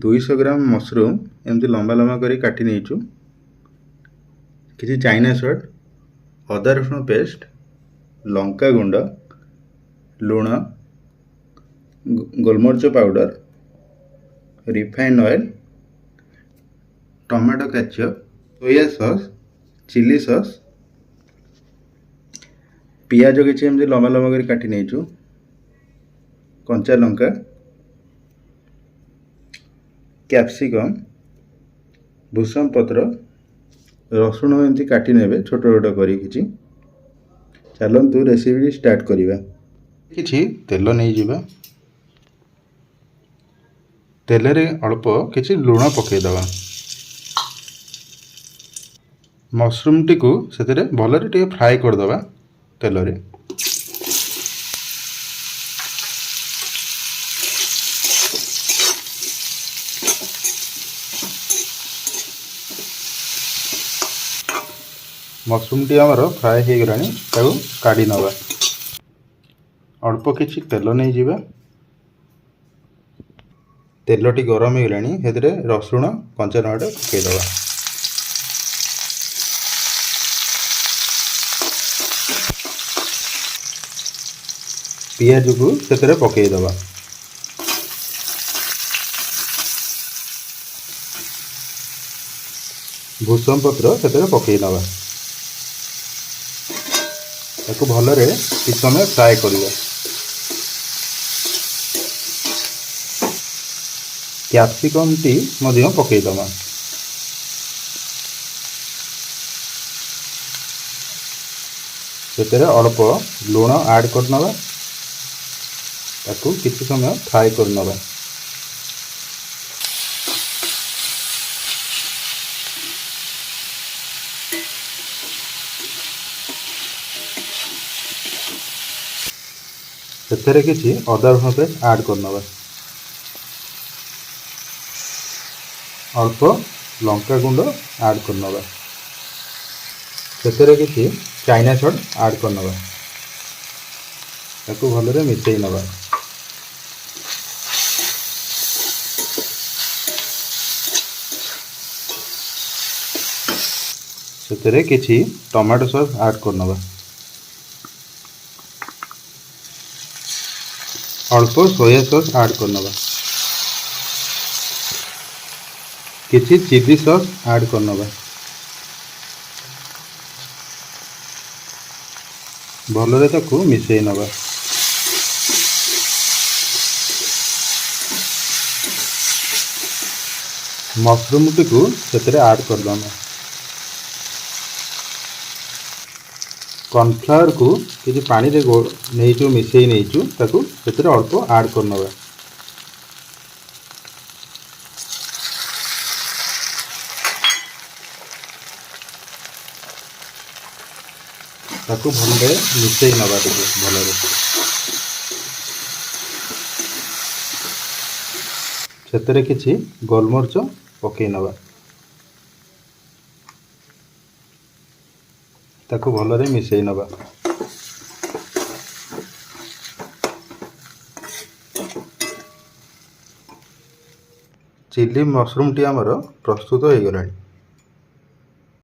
200 gram mushroom एमती लंबा लंबा करी काटी नेइछु। किसी चाइना सॉल्ट, अदा रसुण पेस्ट, लंका गुंड, लुण, गोलमरिच powder, refined oil, tomato ketchup, soya sauce, chilli sauce, पियाज किसी एमती लंबा लंबा करी काटी नेइछु, कंचा लंका, कैप्सिकम, भूसम पत्र, रसुण एमती काटी नेबे छोट छोट करी किछि। चलंतु रेसिपी स्टार्ट करिबा। किछि तेल नै जिबा। तेल रे अल्प किछि लुण पके दबा। मशरूम टी को सेतरे भलरे टे फ्राई कर दबा तेल रे। मशरूम टी आमर फ्राए हो गलानी ताको काढ़ी नवा। अल्प किछि तेल नहीं जिबा। तेलटी गरम हो गलानी हेतरे रसुण कंचा टमाटो पके दबा। पियाज को सेतरे पके दबा। भूसम पत्र सेतरे पके दबा। ताको भलरे किछ समय फ्राए करिया। कैप्सिकम टी मध्य पके दबा। सेतरे अल्प लुण ऐड कर नबा। ताको किछ समय फ्राए कर नबा। सेतरे किछि अदा रसुण पेस्ट ऐड कर नबा। अल्प लंका गुंड ऐड कर नबा। सेतरे किछि चाइना सॉल्ट ऐड कर नबा। ताको भलरे मिसई नबा। सेतरे किछि टमाटो सॉस ऐड कर नबा। अल्प सोया सॉस ऐड कर नबा। किछि चिली सॉस ऐड कर नबा। भलरे ताकू मिसई नबा। मशरूम टी को सेतरे ऐड कर दमा। कॉर्नफ्लावर को किसी पानी रे नहीं मिसई नहीं ताकू सेतरे अल्प ऐड कर नबा। ताकू भलरे मिसई नबा टिके भलरे। सेतरे किछि गोलमरिच पके नबा। ताकू भलरे मिसई नबा। चिली मशरूम टी आमर प्रस्तुत हो गलानी।